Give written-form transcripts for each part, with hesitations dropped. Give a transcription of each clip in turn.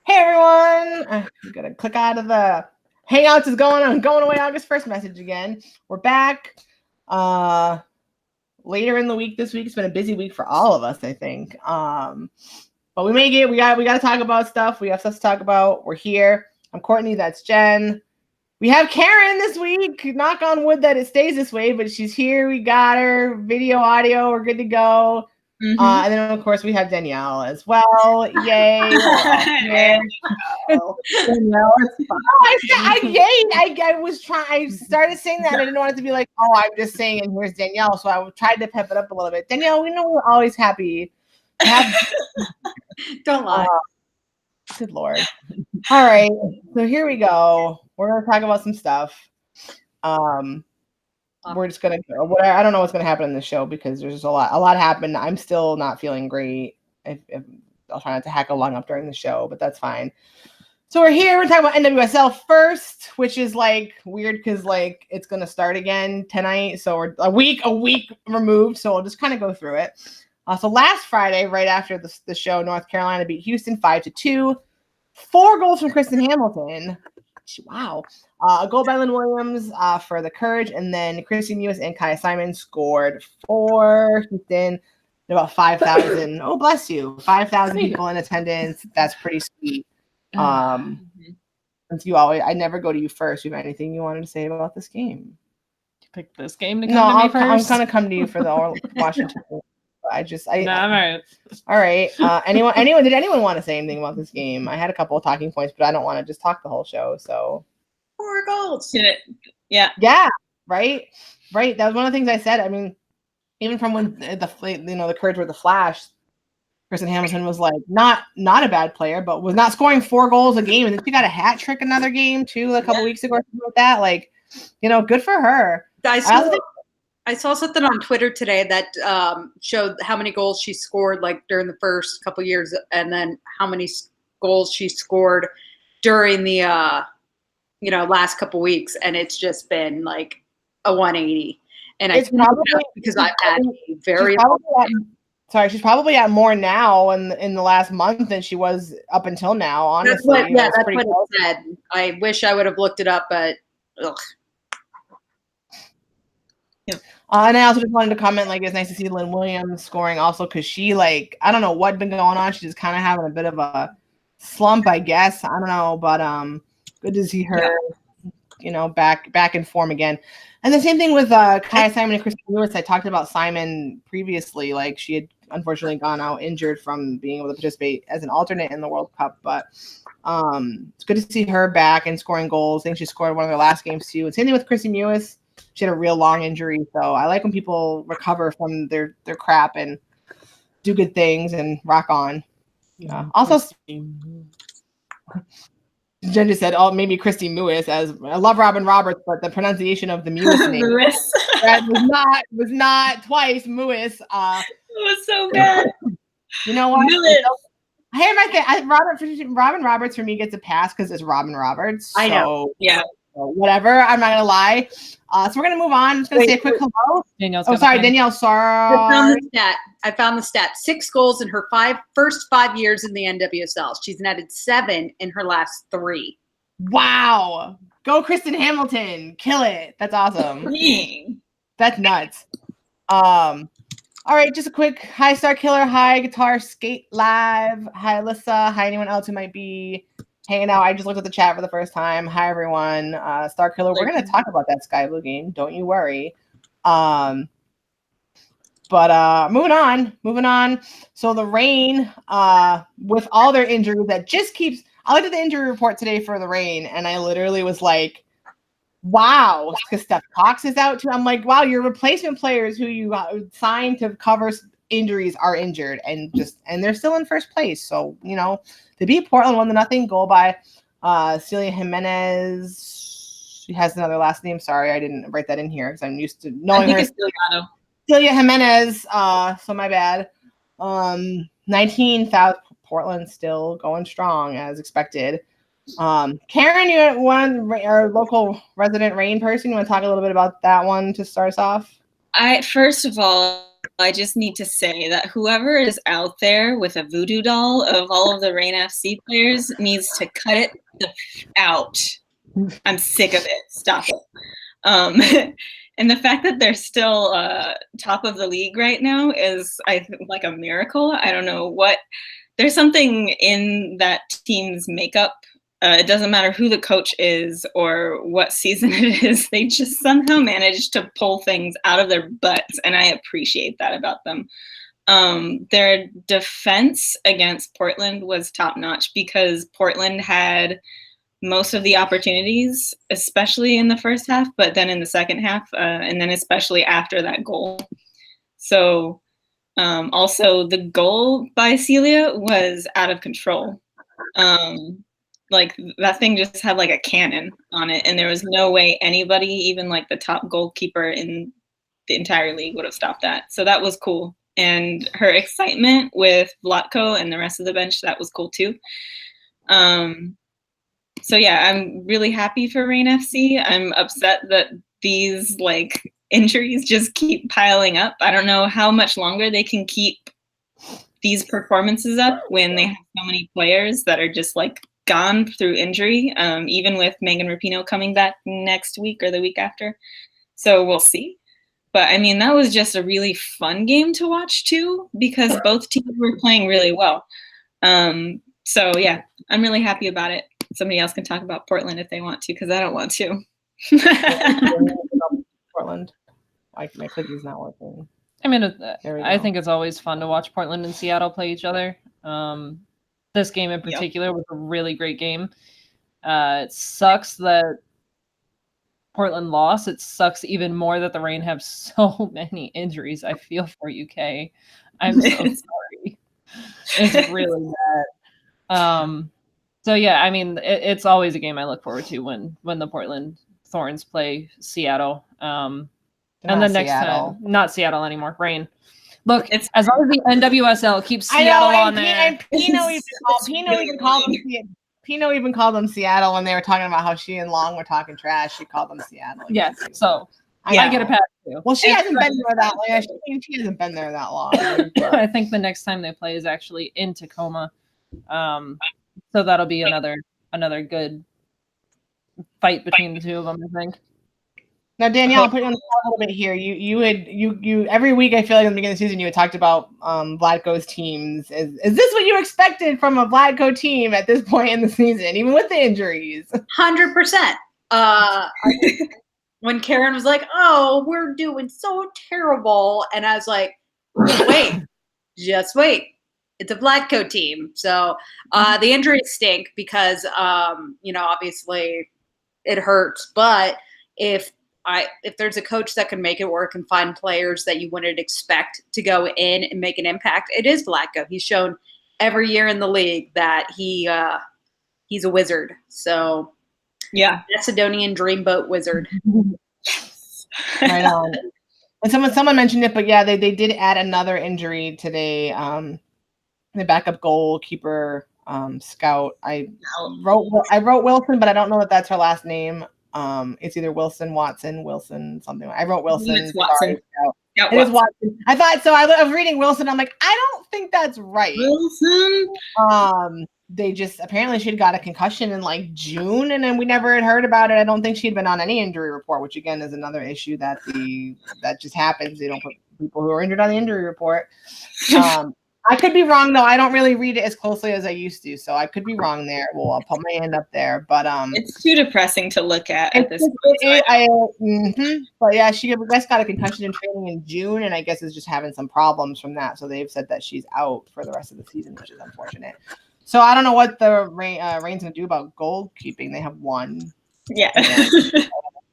Hey everyone! I'm gonna click out of the Hangouts is going away August 1st message again. We're back. Later in the week this week. It's been a busy week for all of us, I think. But we made it. We got to talk about stuff. We have stuff to talk about. We're here. I'm Courtney. That's Jen. We have Karen this week. Knock on wood that it stays this way, but she's here. We got her. Video, audio. We're good to go. Mm-hmm. And then, of course, we have Danielle as well. Yay. Danielle, I started saying that. And I didn't want it to be like, oh, I'm just saying, and here's Danielle. So I tried to pep it up a little bit. Danielle, we know we're always happy. Don't lie. Good Lord. All right. So here we go. We're going to talk about some stuff. We're just gonna. I don't know what's gonna happen in the show because there's just a lot happened. I'm still not feeling great. If I'll try not to hack a lung up during the show, but that's fine. So we're here. We're talking about NWSL first, which is like weird because like it's gonna start again tonight. So we're a week removed. So we'll just kind of go through it. So last Friday, right after the show, North Carolina beat Houston 5-2. 4 goals from Kristen Hamilton. Wow. A goal by Lynn Williams for the Courage, and then Chrissy Mewis and Kaya Simon scored for Houston. About 5,000. Oh, bless you. 5,000 people in attendance. That's pretty sweet. Since I never go to you first. Do you have anything you wanted to say about this game? You picked this game to come to me first? I'm going to come to you for the Washington. All right. Did anyone want to say anything about this game? I had a couple of talking points, but I don't want to just talk the whole show. So 4 goals. Yeah. Right. That was one of the things I said. I mean, even from when the Courage were the Flash, Kristen Hamilton was like not a bad player, but was not scoring 4 goals a game, and then she got a hat trick another game too, a couple weeks ago or something like that. Like, good for her. I saw something on Twitter today that showed how many goals she scored like during the first couple years, and then how many goals she scored during the last couple weeks, and it's just been like a 180. And it's probably because I've had she's probably at more now in the last month than she was up until now. Honestly, that's what it said. I wish I would have looked it up, but ugh. Yeah. And I also just wanted to comment, like, it's nice to see Lynn Williams scoring also because she, like, I don't know what's been going on. She's just kind of having a bit of a slump, I guess. I don't know, but good to see her, back in form again. And the same thing with Kaya Simon and Kristen Lewis. I talked about Simon previously. Like, she had unfortunately gone out injured from being able to participate as an alternate in the World Cup, but it's good to see her back and scoring goals. I think she scored one of their last games too. And same thing with Chrissy Mewis. She had a real long injury, so I like when people recover from their crap and do good things and rock on. Also, Jen just said, "Oh, maybe Christy Mewis." As I love Robin Roberts, but the pronunciation of the Mewis name was not twice Mewis. It was so bad. You know what? Robin Roberts for me gets a pass because it's Robin Roberts. I know. Yeah. Whatever. I'm not gonna lie. So we're gonna move on. I'm just gonna say a quick hello. Danielle. Sorry. I found the stat. 6 goals in her first 5 years in the NWSL. She's netted 7 in her last 3. Wow. Go Kristen Hamilton. Kill it. That's awesome. That's nuts. All right, just a quick hi Star Killer, hi Guitar Skate Live, hi Alyssa, hi anyone else who might be hanging out. I just looked at the chat for the first time. Hi everyone. Star Killer, we're gonna talk about that Sky Blue game. Don't you worry. But moving on. So the Reign, with all their injuries, that just keeps. I looked at the injury report today for the Reign, and I literally was like, "Wow!" Because Steph Cox is out too. I'm like, "Wow!" Your replacement players who you signed to cover injuries are injured, and they're still in first place. So they beat Portland 1-0. Goal by Celia Jimenez. She has another last name. Sorry, I didn't write that in here because I'm used to knowing her. Celia Jimenez. So my bad. 19,000. Portland still going strong as expected. Karen, you our local resident Reign person. You want to talk a little bit about that one to start us off? First of all, I just need to say that whoever is out there with a voodoo doll of all of the Reign FC players needs to cut it out. I'm sick of it. Stop it. And the fact that they're still top of the league right now is, I think, like a miracle. I don't know what. There's something in that team's makeup. It doesn't matter who the coach is or what season it is. They just somehow manage to pull things out of their butts, and I appreciate that about them. Their defense against Portland was top-notch because Portland had most of the opportunities, especially in the first half, but then in the second half, and then especially after that goal. So also the goal by Celia was out of control. Like that thing just had like a cannon on it, and there was no way anybody, even like the top goalkeeper in the entire league, would have stopped that. So that was cool. And her excitement with Vlatko and the rest of the bench, that was cool too. So yeah, I'm really happy for Reign FC. I'm upset that these like injuries just keep piling up. I don't know how much longer they can keep these performances up when they have so many players that are just like gone through injury, even with Megan Rapinoe coming back next week or the week after. So we'll see. But I mean, that was just a really fun game to watch too, because both teams were playing really well. So yeah, I'm really happy about it. Somebody else can talk about Portland if they want to, because I don't want to. Portland. My clickie's not working. I mean, I think it's always fun to watch Portland and Seattle play each other. This game in particular was a really great game. It sucks that Portland lost. It sucks even more that the Reign have so many injuries. I feel for UK. I'm so sorry. It's really bad. So yeah, I mean, it's always a game I look forward to when the Portland Thorns play Seattle. And then next time, not Seattle anymore, Reign. Look, as long as the NWSL keeps Seattle on there. And Pino even called them Seattle when they were talking about how she and Long were talking trash. She called them Seattle. Yes, so I get a pass too. Well, she hasn't been there that long. She hasn't been there that long. I think the next time they play is actually in Tacoma. So that'll be another good fight between the two of them, I think. Now, Danielle, I'll put you on the spot a little bit here. You every week, I feel like at the beginning of the season, you had talked about Vlatko's teams. Is this what you expected from a Vlatko team at this point in the season, even with the injuries? 100%. When Karen was like, "Oh, we're doing so terrible," and I was like, "Wait, just wait. It's a Vlatko team." So the injuries stink because obviously it hurts. But if there's a coach that can make it work and find players that you wouldn't expect to go in and make an impact, it is Vlatko. He's shown every year in the league that he's a wizard. So yeah, Macedonian dreamboat wizard. Right on. And someone mentioned it, but yeah, they did add another injury today. The backup goalkeeper scout. I wrote Wilson, but I don't know if that's her last name. It's either Wilson, something. I wrote Wilson. It's Watson. Yeah, it is Watson. I thought so. I was reading Wilson. I'm like, I don't think that's right. Wilson. They just apparently she'd got a concussion in like June, and then we never had heard about it. I don't think she'd been on any injury report, which again is another issue that just happens. They don't put people who are injured on the injury report. I could be wrong though. I don't really read it as closely as I used to, so I could be wrong there. Well, I'll put my hand up there, but it's too depressing to look at this point. But yeah, she just got a concussion in training in June, and I guess is just having some problems from that. So they've said that she's out for the rest of the season, which is unfortunate. So I don't know what the Reign's gonna do about goalkeeping. They have one. Yeah.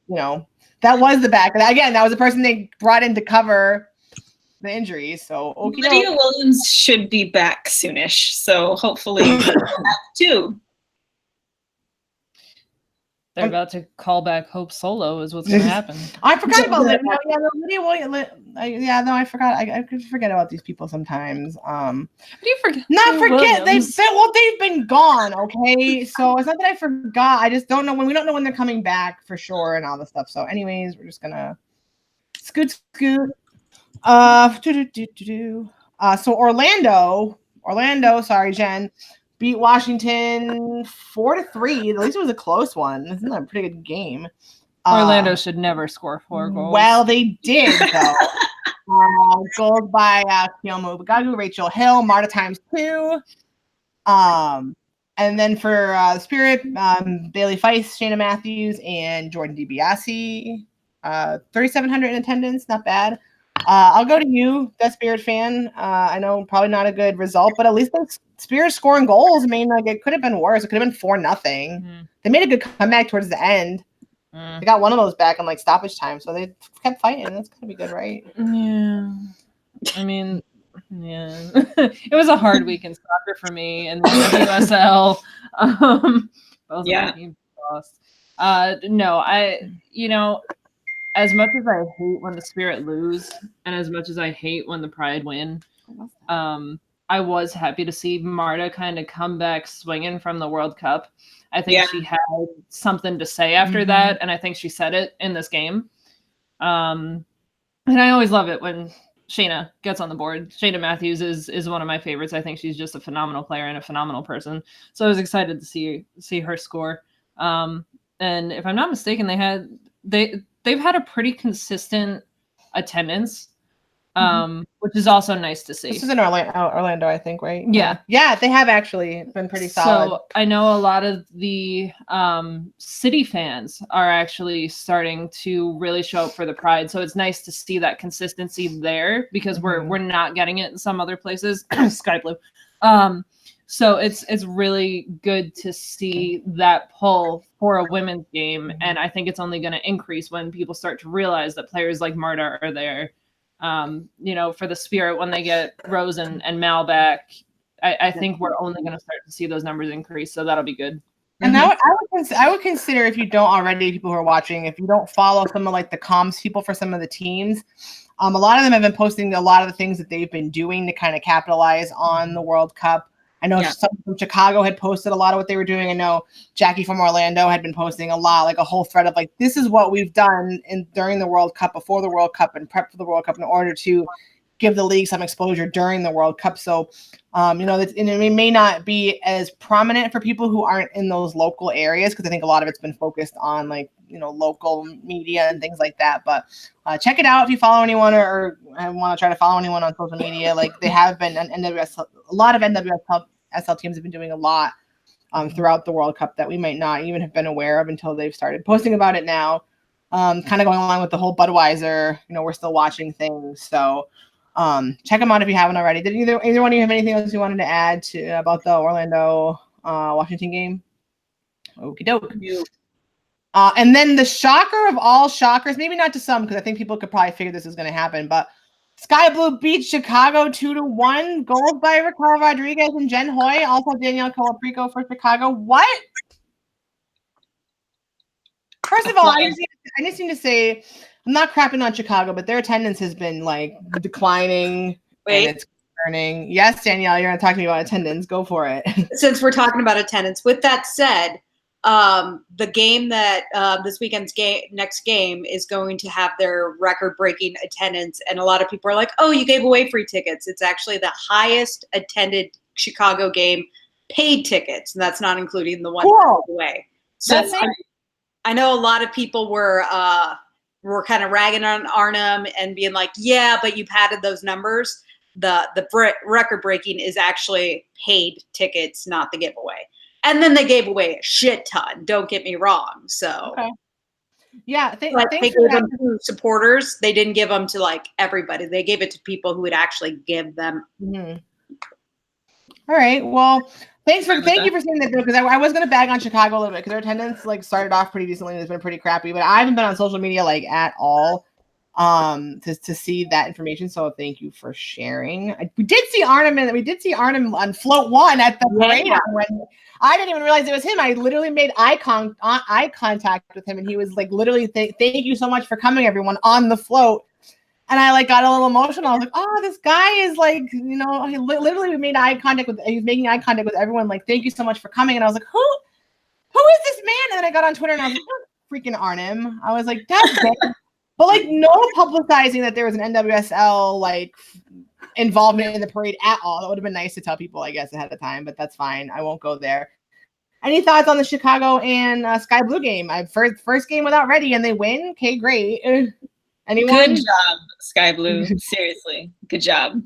That was the back. Again, that was the person they brought in to cover the injuries. So Lydia Williams should be back soonish. So hopefully that too. They're about to call back Hope Solo is what's going to happen. I forgot about that. Lydia Williams. I forgot. I could forget about these people sometimes. What do you forget? Not forget. They've been gone. Okay, so it's not that I forgot. I just don't know we don't know when they're coming back for sure and all this stuff. So, anyways, we're just gonna scoot. So Orlando, sorry, Jen, beat Washington 4-3. At least it was a close one. Isn't that a pretty good game? Orlando should never score 4 goals. Well, they did, though. Goals by Kiyomo Bagagu, Rachel Hill, Marta times 2. And then for Spirit, Bailey Feist, Shayna Matthews, and Jordan DiBiase. 3,700 in attendance, not bad. I'll go to you, the Spirit fan. I know probably not a good result, but at least the Spirit scoring goals. I mean, like it could have been worse. It could have been 4-0. Mm-hmm. They made a good comeback towards the end. They got one of those back in like stoppage time, so they kept fighting. That's gonna be good, right? Yeah. I mean, yeah. It was a hard week in soccer for me and the USL. Both my teams lost. No, as much as I hate when the Spirit lose, and as much as I hate when the Pride win, I was happy to see Marta kind of come back swinging from the World Cup. I think she had something to say after that, and I think she said it in this game. And I always love it when Shayna gets on the board. Shayna Matthews is one of my favorites. I think she's just a phenomenal player and a phenomenal person. So I was excited to see her score. And if I'm not mistaken, they've had a pretty consistent attendance, which is also nice to see. This is in Orlando, I think, right? Yeah. Yeah, they have actually been pretty solid. So I know a lot of the city fans are actually starting to really show up for the Pride. So it's nice to see that consistency there because we're not getting it in some other places. Sky blue. So it's really good to see that pull for a women's game. And I think it's only going to increase when people start to realize that players like Marta are there. For the Spirit, when they get Rose and Mal back, I think we're only going to start to see those numbers increase. So that'll be good. And I would consider, if you don't already, people who are watching, if you don't follow some of like the comms people for some of the teams, a lot of them have been posting a lot of the things that they've been doing to kind of capitalize on the World Cup. I know some from Chicago had posted a lot of what they were doing. I know Jackie from Orlando had been posting a lot, like a whole thread of like, this is what we've done during the World Cup, before the World Cup, and prep for the World Cup in order to give the league some exposure during the World Cup. So, it may not be as prominent for people who aren't in those local areas, because I think a lot of it's been focused on like, local media and things like that. But check it out if you follow anyone or want to try to follow anyone on social media. Like they have been a lot of NWSL teams have been doing a lot throughout the World Cup that we might not even have been aware of until they've started posting about it now. Kind of going along with the whole Budweiser, we're still watching things. So check them out if you haven't already. Did either one of you have anything else you wanted to add about the Orlando Washington game? Okie doke. And then the shocker of all shockers, maybe not to some, because I think people could probably figure this is going to happen, but Sky Blue beats Chicago 2-1. Goals by Raquel Rodriguez and Jen Hoy. Also Danielle Colaprico for Chicago. What? First of all, I just need to say, I'm not crapping on Chicago, but their attendance has been like declining. Wait. And it's concerning. Yes, Danielle, you're going to talk to me about attendance. Go for it. Since we're talking about attendance, with that said, the game that this weekend's next game is going to have their record-breaking attendance, and a lot of people are like, "Oh, you gave away free tickets." It's actually the highest attended Chicago game, paid tickets, and that's not including the one that gave away. So I know a lot of people were kind of ragging on Arnhem and being like, "Yeah, but you padded those numbers." The record-breaking is actually paid tickets, not the giveaway. And then they gave away a shit ton. Don't get me wrong. So, yeah, they gave them to supporters. They didn't give them to like everybody. They gave it to people who would actually give them. Mm-hmm. All right. Well, thank you for saying that, because I was going to bag on Chicago a little bit because their attendance like started off pretty decently and it's been pretty crappy. But I haven't been on social media like at all to see that information. So thank you for sharing. We did see Arnhem on float 1 at the parade when I didn't even realize it was him. I literally made eye contact with him, and he was like, literally, thank you so much for coming, everyone, on the float. And I like got a little emotional. I was like, oh, this guy is like, he literally made eye contact with. He was making eye contact with everyone. Like, thank you so much for coming. And I was like, who is this man? And then I got on Twitter and I was like, oh, freaking Arnhem. I was like, that's But like no publicizing that there was an NWSL like involvement in the parade at all. That would have been nice to tell people, I guess, ahead of time, but that's fine. I won't go there. Any thoughts on the Chicago and Sky Blue game? First game without Reddy and they win. Okay, great. Anyone? Good job, Sky Blue. Seriously, good job.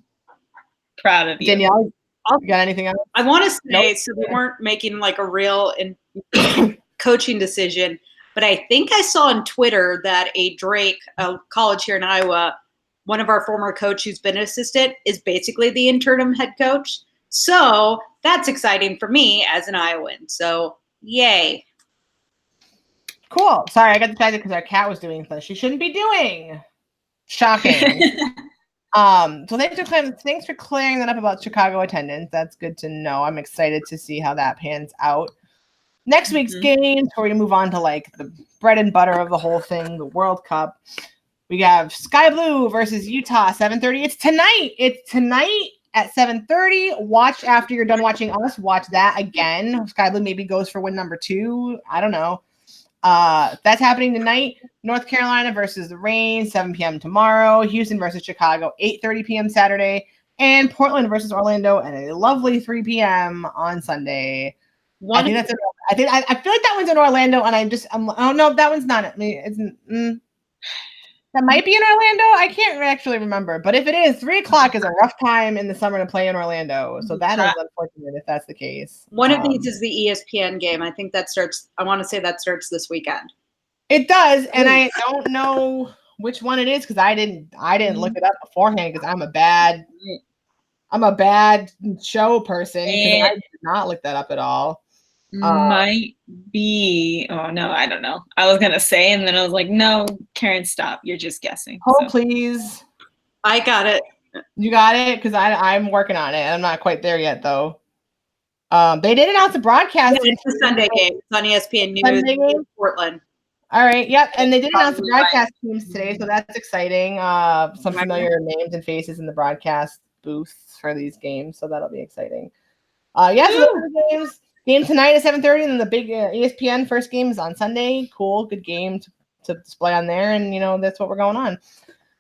Proud of you. Danielle, you got anything else? I want to say, Nope. so they weren't making like a real coaching decision, but I think I saw on Twitter that a college here in Iowa, one of our former coach who's been an assistant is basically the interim head coach. So that's exciting for me as an Iowan. So yay. Cool. Sorry, I got distracted because our cat was doing something she shouldn't be doing. Shocking. So thanks for clearing that up about Chicago attendance. That's good to know. I'm excited to see how that pans out. Next week's games, we're going to move on to like the bread and butter of the whole thing, the World Cup. We have Sky Blue versus Utah, 7:30. It's tonight at 7:30. Watch after you're done watching us. Watch that again. Sky Blue maybe goes for win number 2. I don't know. That's happening tonight. North Carolina versus the Reign, 7 p.m. tomorrow. Houston versus Chicago, 8:30 p.m. Saturday. And Portland versus Orlando at a lovely 3 p.m. on Sunday. I feel like that one's in Orlando, and oh no, that one's not. I mean, that might be in Orlando. I can't actually remember, but if it is, 3:00 is a rough time in the summer to play in Orlando. So that is unfortunate if that's the case. One of these is the ESPN game. I think that starts. I want to say that starts this weekend. It does, and I don't know which one it is because I didn't look it up beforehand because I'm a bad show person. I did not look that up at all. Might be. Oh no, I don't know. I was gonna say, and then I was like, "No, Karen, stop. You're just guessing." Oh, please! I got it. You got it because I'm working on it. I'm not quite there yet, though. They did announce a broadcast. Yeah, it's the Sunday game. It's on ESPN News. Portland. All right. Yep. And they did announce the broadcast teams today, so that's exciting. Some familiar names and faces in the broadcast booths for these games, so that'll be exciting. So those are the games. Game tonight at 7:30, and then the big ESPN first game is on Sunday. Cool, good game to display on there, and that's what we're going on.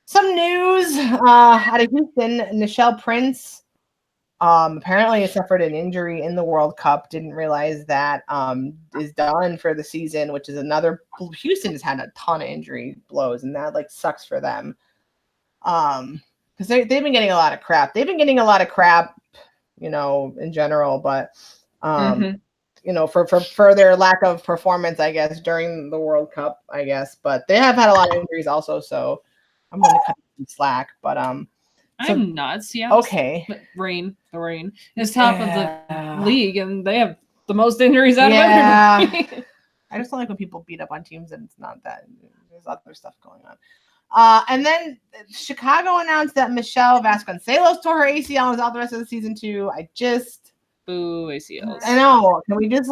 Some news out of Houston: Nichelle Prince apparently has suffered an injury in the World Cup. Didn't realize that is done for the season, which is another. Houston has had a ton of injury blows, and that sucks for them. Because they've been getting a lot of crap. They've been getting a lot of crap, in general, but. For their lack of performance, I guess, during the World Cup, I guess. But they have had a lot of injuries also, so I'm going to cut some slack. But I'm nuts, yeah. Okay. The Reign is top of the league, and they have the most injuries out of everybody. I just don't like when people beat up on teams and it's not that. There's other stuff going on. And then Chicago announced that Michelle Vasconcelos tore her ACL and was out the rest of the season too. Boo, ACLs. I know. Can we just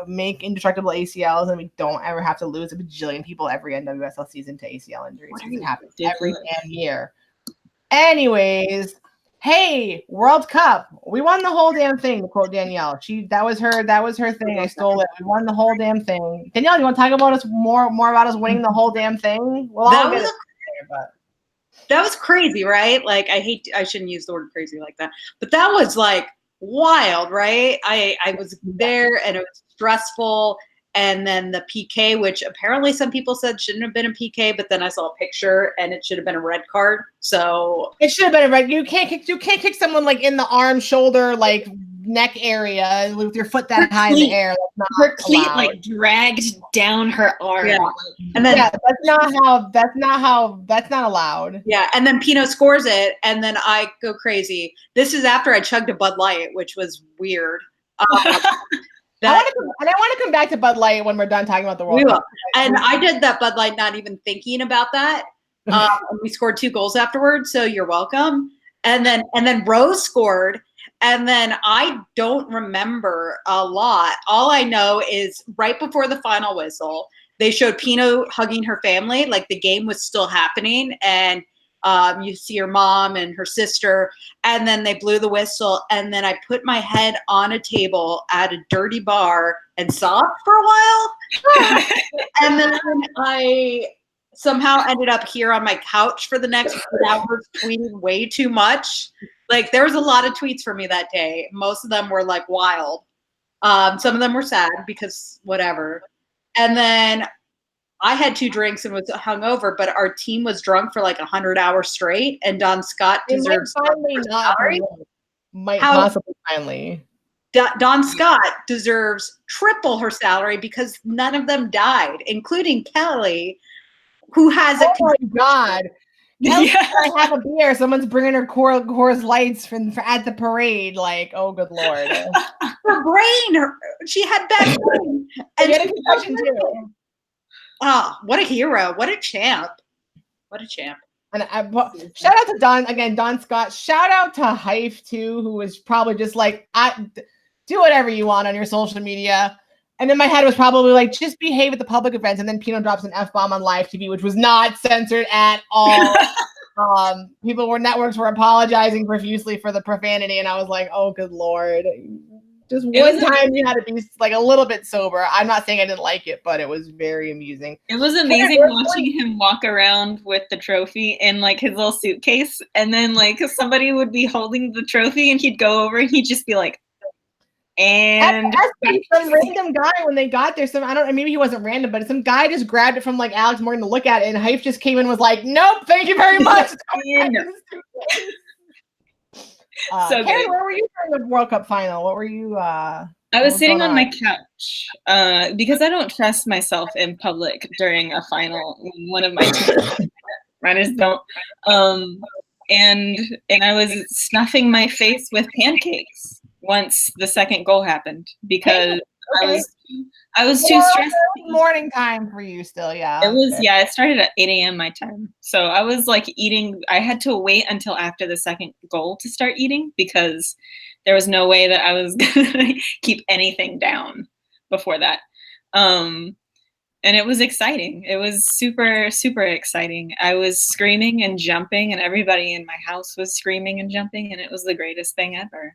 make indestructible ACLs and we don't ever have to lose a bajillion people every NWSL season to ACL injuries? It happens every damn year. Anyways, hey, World Cup. We won the whole damn thing, to quote Danielle. That was her thing. I stole it. We won the whole damn thing. Danielle, you want to talk about us more about us winning the whole damn thing? That was crazy, right? I shouldn't use the word crazy like that, but that was wild, right? I was there and it was stressful. And then the PK, which apparently some people said shouldn't have been a PK, but then I saw a picture and it should have been a red card. So it should have been a red. You can't kick someone in the arm, shoulder, neck area with your foot that high in the air. That's not her cleat dragged down her arm. Yeah. And then that's not allowed. Yeah. And then Pino scores it, and then I go crazy. This is after I chugged a Bud Light, which was weird. I want to come back to Bud Light when we're done talking about the World Cup. And I did that Bud Light not even thinking about that. We scored 2 goals afterwards, so you're welcome. And then Rose scored, and then I don't remember a lot. All I know is right before the final whistle, they showed Pino hugging her family, the game was still happening, and you see her mom and her sister, and then they blew the whistle, and then I put my head on a table at a dirty bar and sobbed for a while. And then I somehow ended up here on my couch for the next 2 hours tweeting way too much. Like there was a lot of tweets for me that day. Most of them were like wild. Some of them were sad because whatever. And then I had 2 drinks and was hungover, but our team was drunk for like 100 hours straight. And Don Scott deserves might possibly finally. Don Scott deserves triple her salary because none of them died, including Kelly, who has oh my God. Kelly, I have a beer. Someone's bringing her Coors Lights at the parade. Like, oh, good Lord. Her brain. She had bad brain. And she had a concussion too. Oh, what a hero. What a champ. What a champ. And shout out to Don Scott. Shout out to Hype too, who was probably just like, do whatever you want on your social media. And then my head was probably like, just behave at the public events. And then Pino drops an F-bomb on live TV, which was not censored at all. Networks were apologizing profusely for the profanity. And I was like, oh, good Lord. Just one time you had to be like a little bit sober. I'm not saying I didn't like it, but it was very amusing. It was amazing watching him walk around with the trophy in like his little suitcase. And then like somebody would be holding the trophy and he'd go over and he'd just be like, and some random guy when they got there, maybe he wasn't random, but some guy just grabbed it from like Alex Morgan to look at it, and Hype just came in and was like, nope, thank you very much. So Karen, where were you during the World Cup final? What were you I was sitting on my couch because I don't trust myself in public during a final. One of my runners don't. And I was stuffing my face with pancakes once the second goal happened because I was too stressed. Morning time for you still, yeah. It was, it started at 8 a.m. my time. So I was like eating. I had to wait until after the second goal to start eating because there was no way that I was going to keep anything down before that. And it was exciting. It was super, super exciting. I was screaming and jumping, and everybody in my house was screaming and jumping, and it was the greatest thing ever.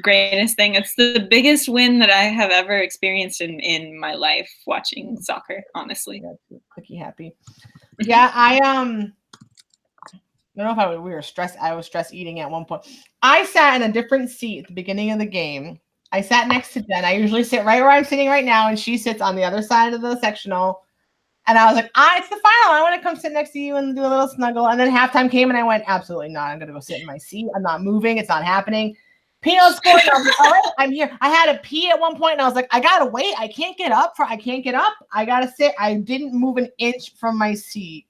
Greatest thing. It's the biggest win that I have ever experienced in my life watching soccer, honestly. Clicky happy. Yeah, I don't know if we were stressed. I was stress eating at one point. I sat in a different seat at the beginning of the game. I sat next to Jen. I usually sit right where I'm sitting right now, and she sits on the other side of the sectional. And I was like, it's the final. I want to come sit next to you and do a little snuggle. And then halftime came, and I went, absolutely not. I'm going to go sit in my seat. I'm not moving. It's not happening. Pino scored. I was like, all right, I'm here. I had to pee at one point, and I was like, I gotta wait. I can't get up. I gotta sit. I didn't move an inch from my seat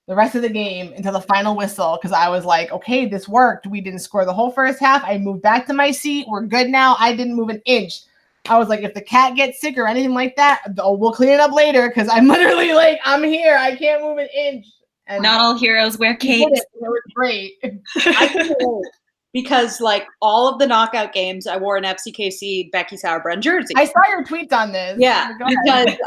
the rest of the game until the final whistle because I was like, okay, this worked. We didn't score the whole first half. I moved back to my seat. We're good now. I didn't move an inch. I was like, if the cat gets sick or anything like that, we'll clean it up later because I'm literally like, I'm here. I can't move an inch. And not all heroes wear capes. It was great. I couldn't wait. Because like all of the knockout games, I wore an FCKC Becky Sauerbrunn jersey. I saw your tweets on this. Yeah, because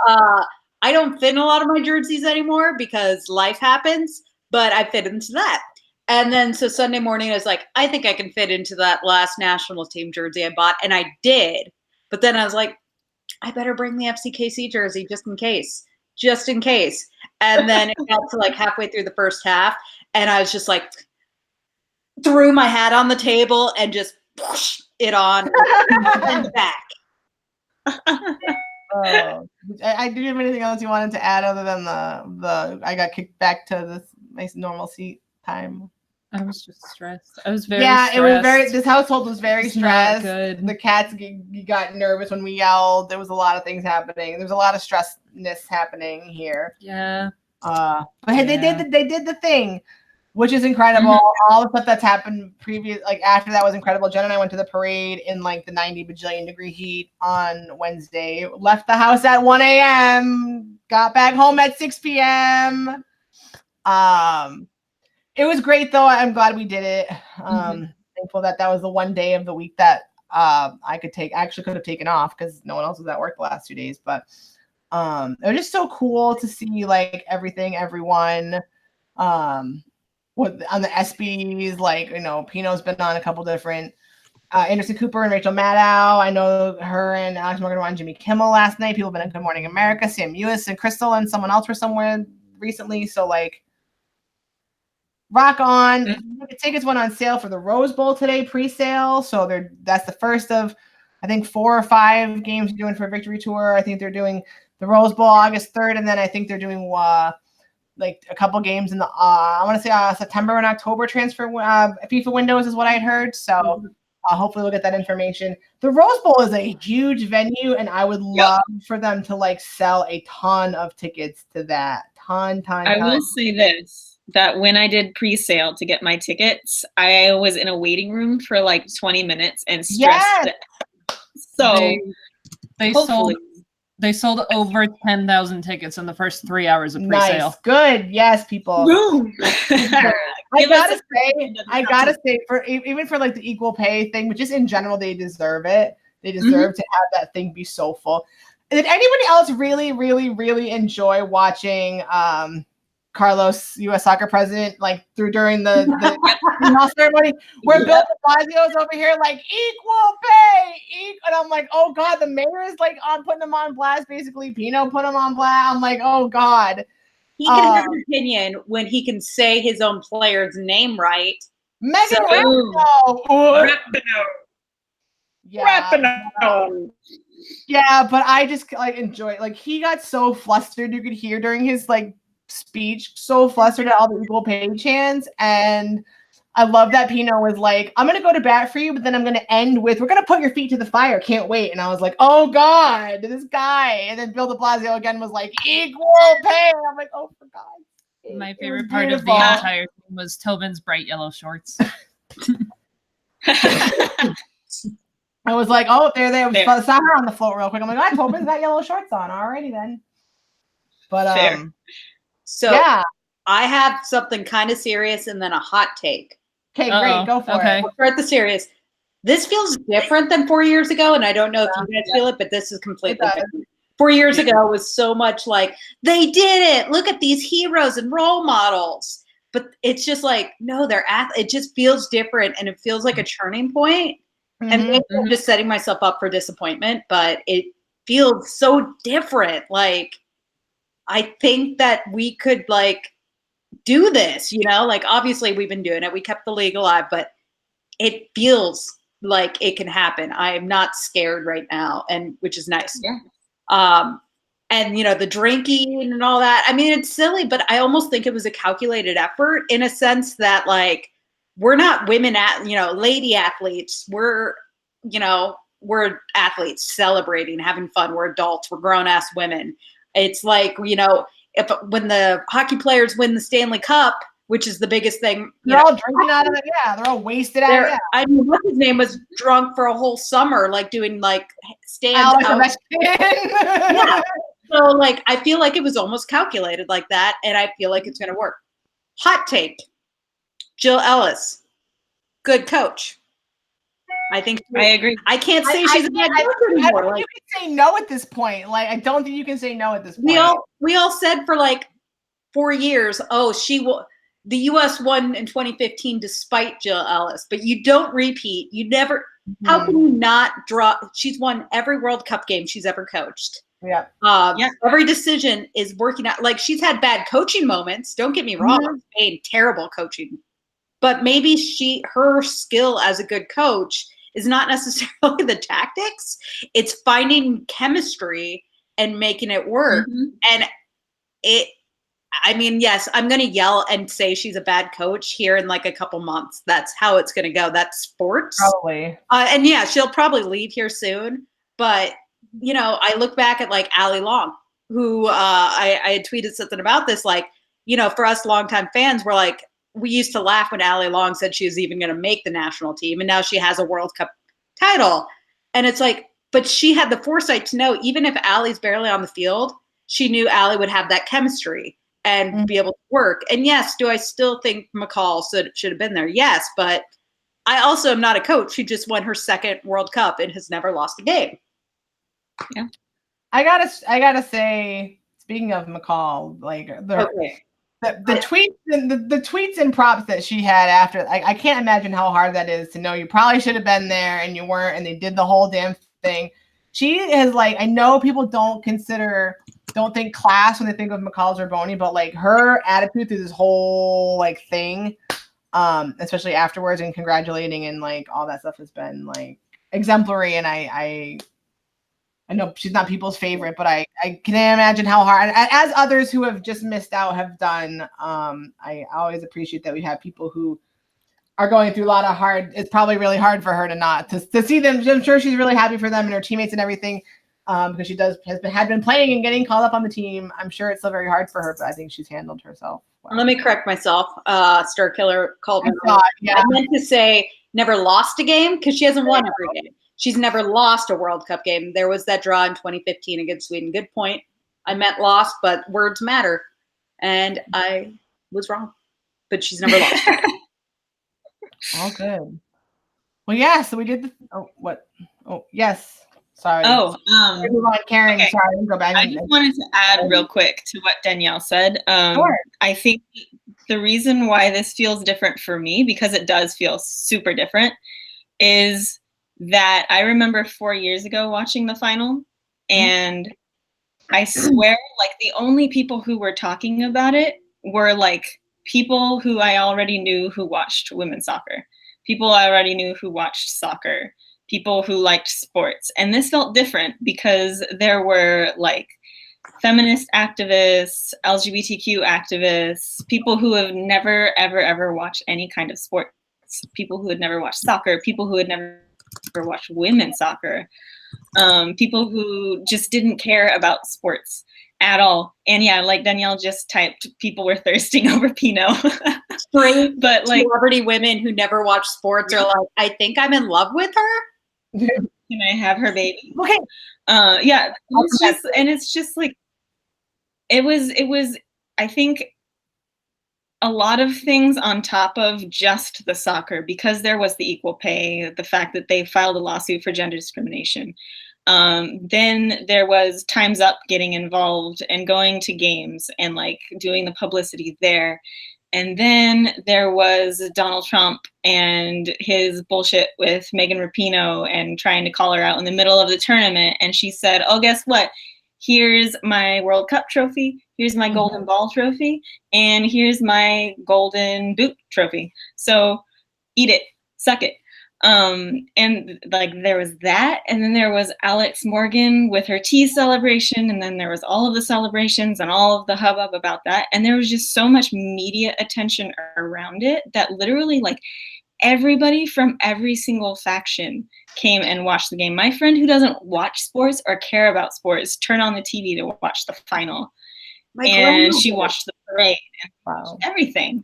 I don't fit in a lot of my jerseys anymore because life happens, but I fit into that. And then so Sunday morning, I was like, I think I can fit into that last national team jersey I bought, and I did. But then I was like, I better bring the FCKC jersey just in case. And then it got to like halfway through the first half, and I was just like, threw my hat on the table and just pushed it on and back. Do you have anything else you wanted to add other than the I got kicked back to this nice normal seat time? I was just stressed. I was very stressed. It was this household was very stressed. Good. The cats got nervous when we yelled. There was a lot of things happening. There was a lot of stressness happening here. Yeah. But hey, they did the thing, which is incredible. Mm-hmm. All the stuff that's happened after that was incredible. Jen and I went to the parade in like the 90 bajillion degree heat on Wednesday. Left the house at 1 a.m. Got back home at 6 p.m. It was great though. I'm glad we did it. Thankful that was the one day of the week that I could have taken off because no one else was at work the last 2 days. But it was just so cool to see like everyone. On the SBs, like, Pino's been on a couple different, Anderson Cooper and Rachel Maddow. I know her and Alex Morgan were on Jimmy Kimmel last night. People have been on Good Morning America. Sam Lewis and Crystal and someone else were somewhere recently. So like, rock on. The tickets went on sale for the Rose Bowl today, pre-sale. So that's the first of, I think, 4 or 5 games they're doing for Victory Tour. I think they're doing the Rose Bowl August 3rd, and then I think they're doing like a couple games in the I want to say September and October transfer FIFA windows is what I had heard. So hopefully we'll get that information. The Rose Bowl is a huge venue, and I would love for them to like sell a ton of tickets to that. Ton. I will say this, that when I did pre-sale to get my tickets, I was in a waiting room for like 20 minutes and stressed. Yes! So they sold over 10,000 tickets in the first 3 hours of pre-sale. Nice. Good. Yes, people. boom. I gotta say, for even for like the equal pay thing, but just in general, they deserve it. They deserve to have that thing be so full. Did anybody else really, really, really enjoy watching Carlos, U.S. Soccer president, like during the ceremony, where Bill de Blasio's over here like equal pay, and I'm like, oh god, the mayor is like putting him on blast, basically. Pino put him on blast. I'm like, oh god. He can have an opinion when he can say his own player's name right. Megan Rapinoe. Yeah, but I just like enjoy it. Like he got so flustered, you could hear during his like speech, so flustered at all the equal pay chants, and I love that Pino was like, I'm gonna go to bat for you, but then I'm gonna end with, we're gonna put your feet to the fire, can't wait. And I was like, oh god, this guy. And then Bill de Blasio again was like, equal pay. I'm like, oh for god. My favorite part of the entire thing was Tobin's bright yellow shorts. I was like, oh, there. Saw her on the float real quick. I'm like, oh, Tobin's got yellow shorts on. Alrighty then. But so yeah, I have something kind of serious and then a hot take. Okay, great, go for it. We'll start the serious. This feels different than 4 years ago, and I don't know if you guys feel it, but this is completely different. 4 years ago was so much like, they did it. Look at these heroes and role models. But it's just like, no, it just feels different, and it feels like a turning point. And maybe I'm just setting myself up for disappointment, but it feels so different. Like, I think that we could like do this, like obviously we've been doing it. We kept the league alive, but it feels like it can happen. I am not scared right now, and which is nice. Yeah. And the drinking and all that. I mean, it's silly, but I almost think it was a calculated effort in a sense that like, we're not women lady athletes. We're athletes celebrating, having fun. We're adults. We're grown ass women. It's like, when the hockey players win the Stanley Cup, which is the biggest thing. They're all drinking out of it. Yeah, they're all wasted out of it. I mean, what's his name was drunk for a whole summer, like doing like stands out. Yeah. So like, I feel like it was almost calculated like that, and I feel like it's going to work. Hot take. Jill Ellis, good coach. I think I agree. I can't say she's a bad coach anymore. You can say no at this point. Like, I don't think you can say no at this point. We all said for like 4 years, oh, the U.S. won in 2015 despite Jill Ellis, but you don't repeat. You never. How can you not draw? She's won every World Cup game she's ever coached. Yeah. Every decision is working out. Like, she's had bad coaching moments. Don't get me wrong. Spain, terrible coaching. But maybe her skill as a good coach is not necessarily the tactics. It's finding chemistry and making it work. And yes, I'm going to yell and say she's a bad coach here in like a couple months. That's how it's going to go. That's sports. Probably. And yeah, she'll probably leave here soon. But, I look back at like Ali Long, who I had tweeted something about this. Like, for us longtime fans, we're like, we used to laugh when Ali Long said she was even going to make the national team. And now she has a World Cup title. And it's like, but she had the foresight to know, even if Ali's barely on the field, she knew Ali would have that chemistry and be able to work. And yes, do I still think McCall should have been there? Yes. But I also am not a coach who just won her second World Cup and has never lost a game. Yeah. I gotta say, speaking of McCall, like the tweets and the tweets and props that she had after, I can't imagine how hard that is to know you probably should have been there and you weren't, and they did the whole damn thing. she is like, I know people don't think class when they think of McCall Zerboni, but like her attitude through this whole like thing, especially afterwards and congratulating and like all that stuff has been like exemplary. And I know she's not people's favorite, but I can imagine how hard, as others who have just missed out have done. I always appreciate that we have people who are going through a lot of hard. It's probably really hard for her to see them. I'm sure she's really happy for them and her teammates and everything, because she had been playing and getting called up on the team. I'm sure it's still very hard for her, but I think she's handled herself well. Let me correct myself. Star Killer called me. Yeah. I meant to say never lost a game because she hasn't won every game. She's never lost a World Cup game. There was that draw in 2015 against Sweden. Good point. I meant lost, but words matter. And I was wrong. But she's never lost. All good. Well, yeah, so we did yes. Sorry. Move on, Karen. Okay. Sorry, go back. I just wanted to add real quick to what Danielle said. Sure. I think the reason why this feels different for me, because it does feel super different, is that I remember 4 years ago watching the final, and I swear, like, the only people who were talking about it were like people who I already knew who watched women's soccer, people I already knew who watched soccer, people who liked sports. And this felt different because there were like feminist activists, LGBTQ activists, people who have never, ever, ever watched any kind of sports, people who had never watched soccer, people who had never watched women's soccer, people who just didn't care about sports at all. And yeah, like Danielle just typed, people were thirsting over Pinot. Straight but like celebrity women who never watch sports are like, I think I'm in love with her. Can I have her baby? Okay. Yeah, it's just like, it was, I think, a lot of things on top of just the soccer, because there was the equal pay, the fact that they filed a lawsuit for gender discrimination. Then there was Time's Up getting involved and going to games and like doing the publicity there. And then there was Donald Trump and his bullshit with Megan Rapinoe and trying to call her out in the middle of the tournament. And she said, oh, guess what? Here's my World Cup trophy. Here's my golden ball trophy. And here's my golden boot trophy. So eat it, suck it. And like there was that, and then there was Alex Morgan with her tea celebration, and then there was all of the celebrations and all of the hubbub about that, and there was just so much media attention around it that literally like everybody from every single faction came and watched the game. My friend who doesn't watch sports or care about sports turned on the TV to watch the final, and she watched the parade and watched everything.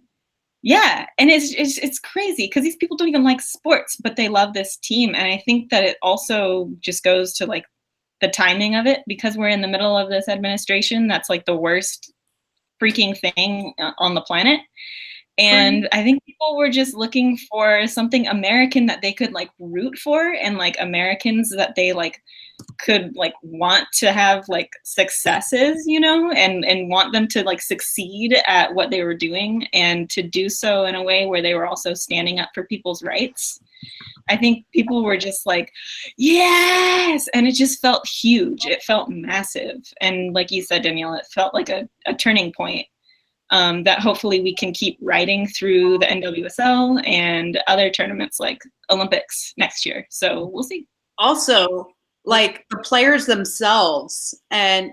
Yeah, and it's crazy because these people don't even like sports, but they love this team. And I think that it also just goes to like the timing of it, because we're in the middle of this administration that's like the worst freaking thing on the planet. And I think people were just looking for something American that they could like root for, and like Americans that they like could like want to have like successes, you know, and want them to like succeed at what they were doing, and to do so in a way where they were also standing up for people's rights. I think people were just like, yes, and it just felt huge. It felt massive. And like you said, Danielle, it felt like a turning point that hopefully we can keep riding through the NWSL and other tournaments like Olympics next year. So we'll see. Also, like the players themselves and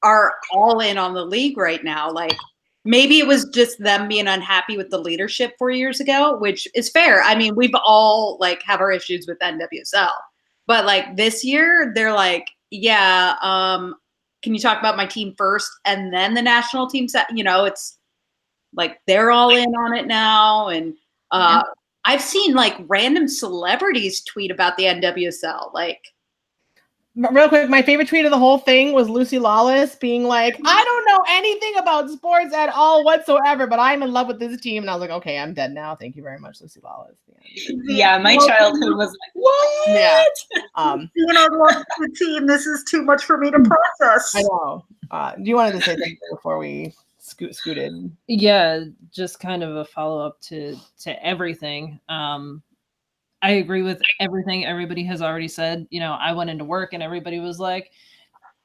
are all in on the league right now. Like maybe it was just them being unhappy with the leadership 4 years ago, which is fair. I mean, we've all like have our issues with NWSL, but like this year they're like, yeah, can you talk about my team first and then the national team set? You know, it's like they're all in on it now. And I've seen like random celebrities tweet about the NWSL. Like, real quick, my favorite tweet of the whole thing was Lucy Lawless being like, I don't know anything about sports at all whatsoever, but I'm in love with this team. And I was like, okay, I'm dead now. Thank you very much, Lucy Lawless. Yeah, my childhood was like, what? Yeah. You know, I love the team. This is too much for me to process. I know. You wanted to say something before we scooted? Yeah, just kind of a follow-up to everything. I agree with everything everybody has already said. You know, I went into work and everybody was like,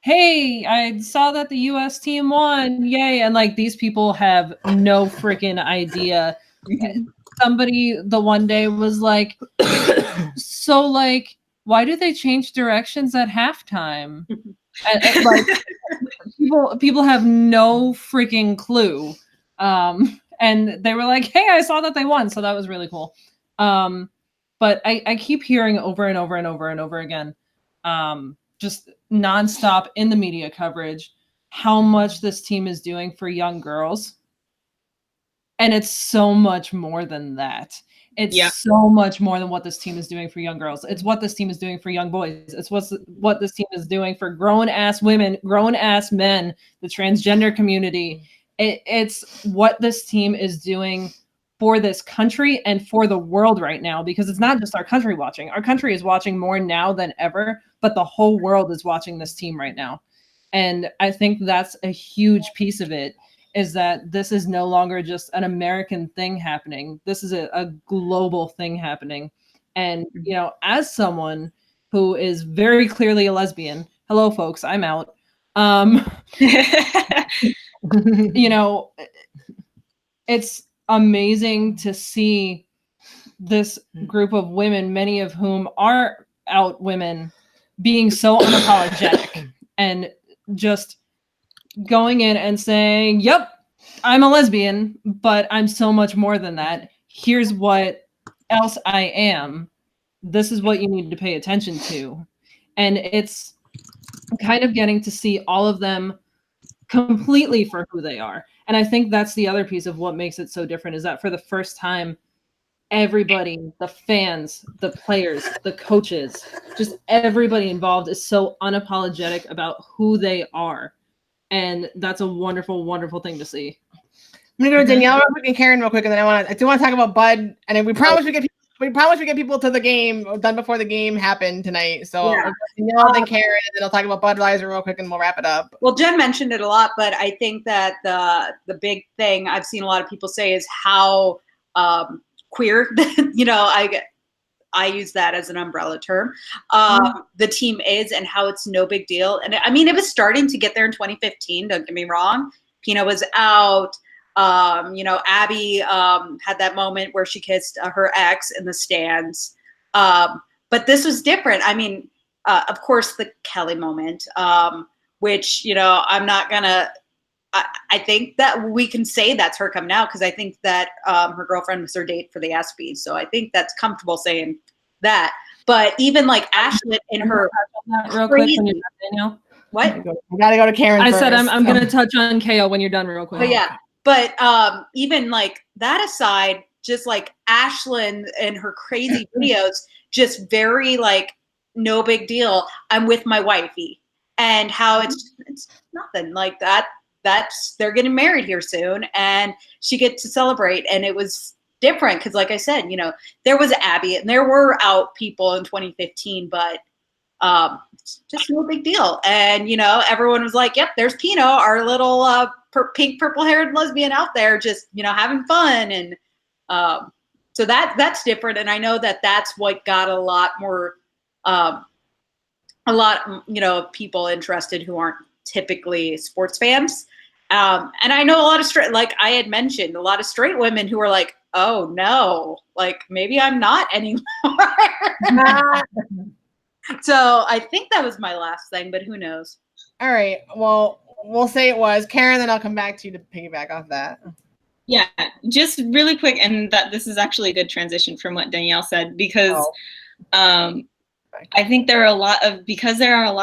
hey, I saw that the US team won. Yay. And like these people have no freaking idea. Somebody the one day was like, so like, why do they change directions at halftime? And, like people have no freaking clue. And they were like, hey, I saw that they won. So that was really cool. But I keep hearing over and over and over and over again, just nonstop in the media coverage, how much this team is doing for young girls. And it's so much more than that. It's so much more than what this team is doing for young girls. It's what this team is doing for young boys. It's what this team is doing for grown-ass women, grown-ass men, the transgender community. It's what this team is doing for this country and for the world right now, because it's not just our country watching. Our country is watching more now than ever, but the whole world is watching this team right now. And I think that's a huge piece of it, is that this is no longer just an American thing happening. This is a global thing happening. And, you know, as someone who is very clearly a lesbian, hello folks, I'm out. You know, it's amazing to see this group of women, many of whom are out women, being so unapologetic and just going in and saying, yep, I'm a lesbian, but I'm so much more than that. Here's what else I am. This is what you need to pay attention to. And it's kind of getting to see all of them completely for who they are. And I think that's the other piece of what makes it so different, is that for the first time, everybody, the fans, the players, the coaches, just everybody involved is so unapologetic about who they are. And that's a wonderful, wonderful thing to see. I'm gonna go to Danielle real quick and Karen real quick, and then I do want to talk about Bud. And then we promise we get people to the game done before the game happened tonight. So Danielle, then Karen, and then I'll talk about Budweiser real quick, and we'll wrap it up. Well, Jen mentioned it a lot, but I think that the big thing I've seen a lot of people say is how queer. You know, I use that as an umbrella term. The team is, and how it's no big deal. And I mean, it was starting to get there in 2015. Don't get me wrong. Pina was out. You know, Abby had that moment where she kissed her ex in the stands. But this was different. I mean, of course, the Kelly moment, which, you know, I'm not gonna. I think that we can say that's her coming out, because I think that her girlfriend was her date for the ESPYs. So I think that's comfortable saying that. But even like Ashley in her real quick when you're done, Danielle. What? I gotta go to Karen. I first. said I'm gonna touch on KO when you're done real quick. But yeah, but even like that aside, just like Ashlyn and her crazy videos, just very like no big deal. I'm with my wifey, and how it's nothing like that. They're getting married here soon, and she gets to celebrate. And it was different because, like I said, you know, there was Abby and there were out people in 2015, but it's just no big deal. And, you know, everyone was like, yep, there's Pino, our little pink purple-haired lesbian out there, just, you know, having fun. And so that's different. And I know that that's what got a lot more, you know, of people interested who aren't typically sports fans. And I know a lot of straight, like I had mentioned, a lot of straight women who are like, oh no, like maybe I'm not anymore. So I think that was my last thing, but who knows? All right. Well, we'll say it was Karen, then I'll come back to you to piggyback off that. Yeah, just really quick, and that this is actually a good transition from what Danielle said, because I think there are a lot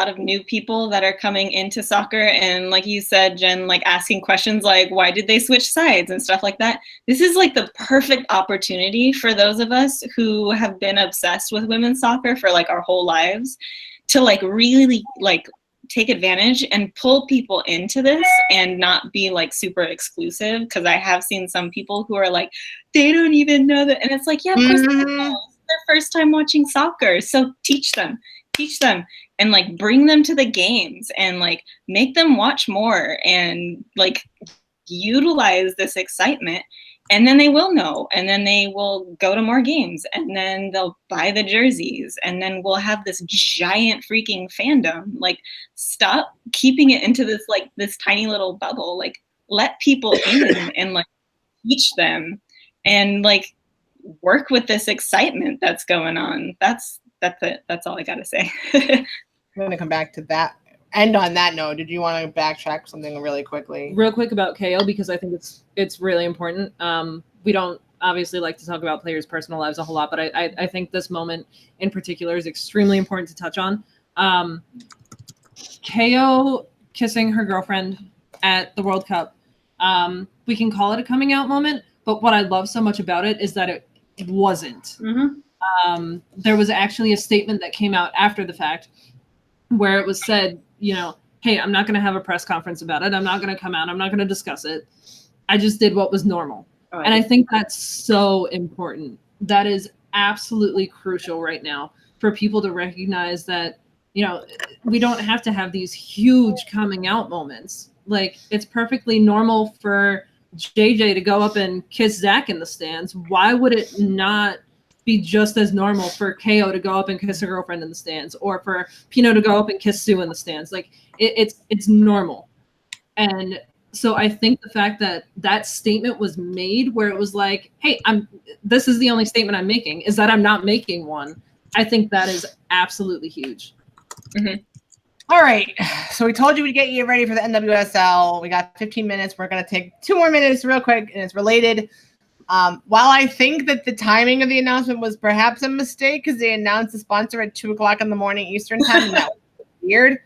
of new people that are coming into soccer, and like you said, Jen, like asking questions like, why did they switch sides and stuff like that. This is like the perfect opportunity for those of us who have been obsessed with women's soccer for like our whole lives to like really like take advantage and pull people into this and not be like super exclusive. Because I have seen some people who are like, they don't even know that, and it's like, yeah, of course they know. Their first time watching soccer, so teach them and like bring them to the games and like make them watch more and like utilize this excitement And then they will know, and then they will go to more games, and then they'll buy the jerseys, and then we'll have this giant freaking fandom. Like, stop keeping it into this tiny little bubble. Like, let people in and like teach them and like work with this excitement that's going on. That's it. That's all I gotta say. I'm gonna come back to that. And on that note, did you want to backtrack something really quickly? Real quick about KO, because I think it's really important. We don't obviously like to talk about players' personal lives a whole lot, but I think this moment in particular is extremely important to touch on. KO kissing her girlfriend at the World Cup. We can call it a coming out moment, but what I love so much about it is that it wasn't. Mm-hmm. There was actually a statement that came out after the fact where it was said, you know, hey, I'm not going to have a press conference about it. I'm not going to come out. I'm not going to discuss it. I just did what was normal. Oh, and I think that's so important. That is absolutely crucial right now for people to recognize that, you know, we don't have to have these huge coming out moments. Like, it's perfectly normal for JJ to go up and kiss Zach in the stands. Why would it not be just as normal for KO to go up and kiss her girlfriend in the stands, or for Pino to go up and kiss Sue in the stands? Like, it's normal. And so I think the fact that that statement was made where it was like, hey, this is the only statement I'm making, is that I'm not making one. I think that is absolutely huge. Mm-hmm. All right. So we told you we'd get you ready for the NWSL. We got 15 minutes. We're going to take 2 more minutes real quick, and it's related. While I think that the timing of the announcement was perhaps a mistake because they announced the sponsor at 2:00 in the morning Eastern time, and that was weird.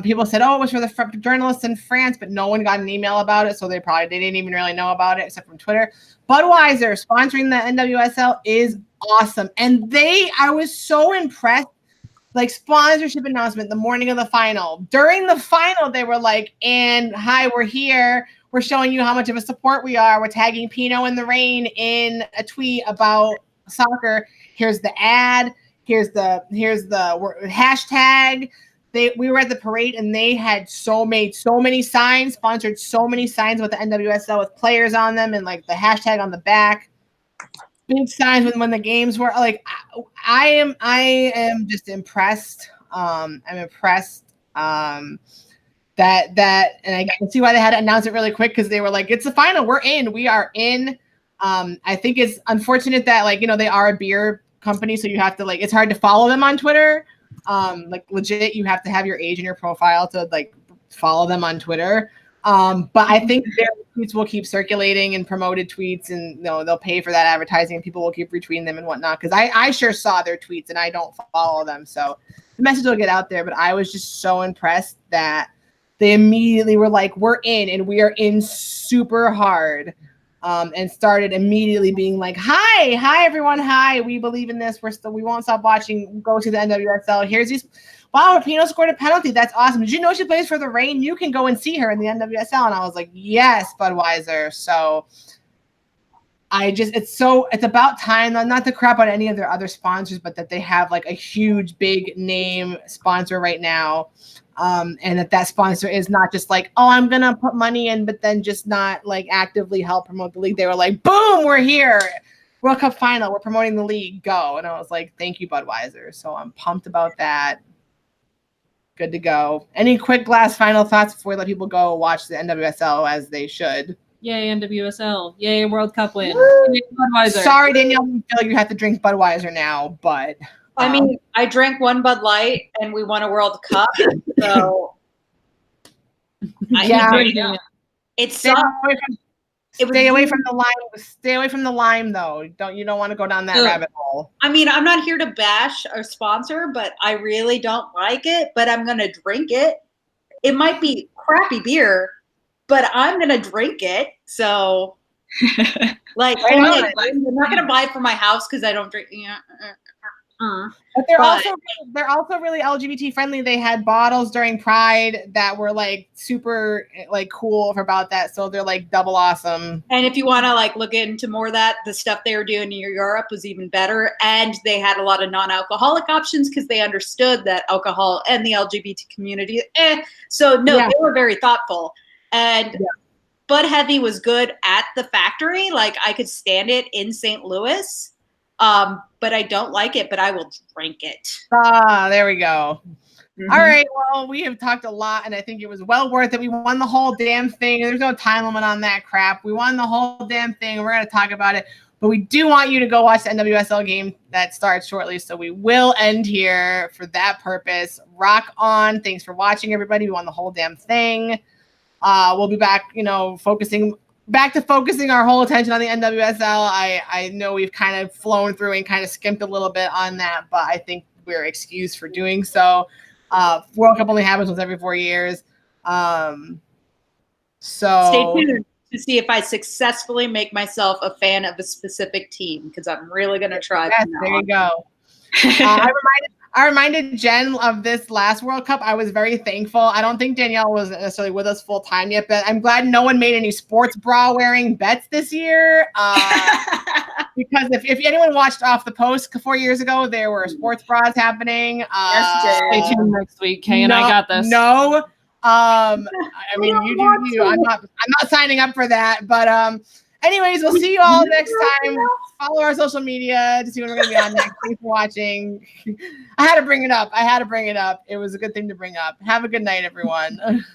People said, oh, it was for the journalists in France, but no one got an email about it, so they didn't even really know about it except from Twitter. Budweiser sponsoring the NWSL is awesome. And I was so impressed. Like, sponsorship announcement the morning of the final. During the final, they were like, and hi, we're here. We're showing you how much of a support we are. We're tagging Pino in the Rain in a tweet about soccer. Here's the ad. Here's the hashtag. We were at the parade, and they had made so many signs, sponsored so many signs with the NWSL with players on them and like the hashtag on the back. Big signs when the games were like, I am just impressed. I'm impressed. That and I can see why they had to announce it really quick, because they were like, it's the final, we're in, we are in. I think it's unfortunate that, like, you know, they are a beer company, so you have to, like, it's hard to follow them on Twitter. Like, legit, you have to have your age in your profile to like follow them on Twitter. But I think their tweets will keep circulating, and promoted tweets, and you know, they'll pay for that advertising, and people will keep retweeting them and whatnot. Because I sure saw their tweets, and I don't follow them, so the message will get out there. But I was just so impressed that they immediately were like, we're in, and we are in super hard. And started immediately being like, hi everyone, hi, we believe in this, we won't stop watching, go to the NWSL, here's these, wow, Pino scored a penalty, that's awesome, did you know she plays for the Rain? You can go and see her in the NWSL. And I was like, yes, Budweiser. So it's about time, not to crap on any of their other sponsors, but that they have like a huge big name sponsor right now. And that sponsor is not just like, oh, I'm going to put money in, but then just not like actively help promote the league. They were like, boom, we're here. World Cup final. We're promoting the league. Go. And I was like, thank you, Budweiser. So I'm pumped about that. Good to go. Any quick last final thoughts before we let people go watch the NWSL as they should? Yay, NWSL. Yay, World Cup win. Yay, Budweiser. Sorry, Danielle, I feel like you have to drink Budweiser now, but... I mean, I drank 1 Bud Light, and we won a World Cup, so... It sucked. Stay away from the lime. Stay away from the lime, though. You don't want to go down that rabbit hole. I mean, I'm not here to bash our sponsor, but I really don't like it. But I'm gonna drink it. It might be crappy beer, but I'm gonna drink it. So, like, I'm not gonna buy it for my house because I don't drink. But they're also really LGBT friendly. They had bottles during Pride that were like super like cool about that. So they're like double awesome. And if you want to like look into more of that, the stuff they were doing in Europe was even better. And they had a lot of non-alcoholic options because they understood that alcohol and the LGBT community. So no, they were very thoughtful. And Bud Heavy was good at the factory. Like I could stand it in St. Louis, but I don't like it. But I will drink it. Ah, there we go. Mm-hmm. All right. Well, we have talked a lot, and I think it was well worth it. We won the whole damn thing. There's no time limit on that crap. We won the whole damn thing. We're going to talk about it. But we do want you to go watch the NWSL game that starts shortly. So we will end here for that purpose. Rock on. Thanks for watching, everybody. We won the whole damn thing. We'll be back, focusing our whole attention on the NWSL. I know we've kind of flown through and kind of skimped a little bit on that, but I think we're excused for doing so. World Cup only happens once every 4 years. So stay tuned to see if I successfully make myself a fan of a specific team, because I'm really going to try. Yes, there you go. I reminded Jen of this last World Cup. I was very thankful. I don't think Danielle was necessarily with us full time yet, but I'm glad no one made any sports bra wearing bets this year. Because if anyone watched Off the Post 4 years ago, there were sports bras happening. Stay tuned next week, Kay, and I got this. No. I mean, you do you. I'm not signing up for that. But anyways, we'll see you all next time. Follow our social media to see when we're going to be on next. Thanks for watching. I had to bring it up. It was a good thing to bring up. Have a good night, everyone.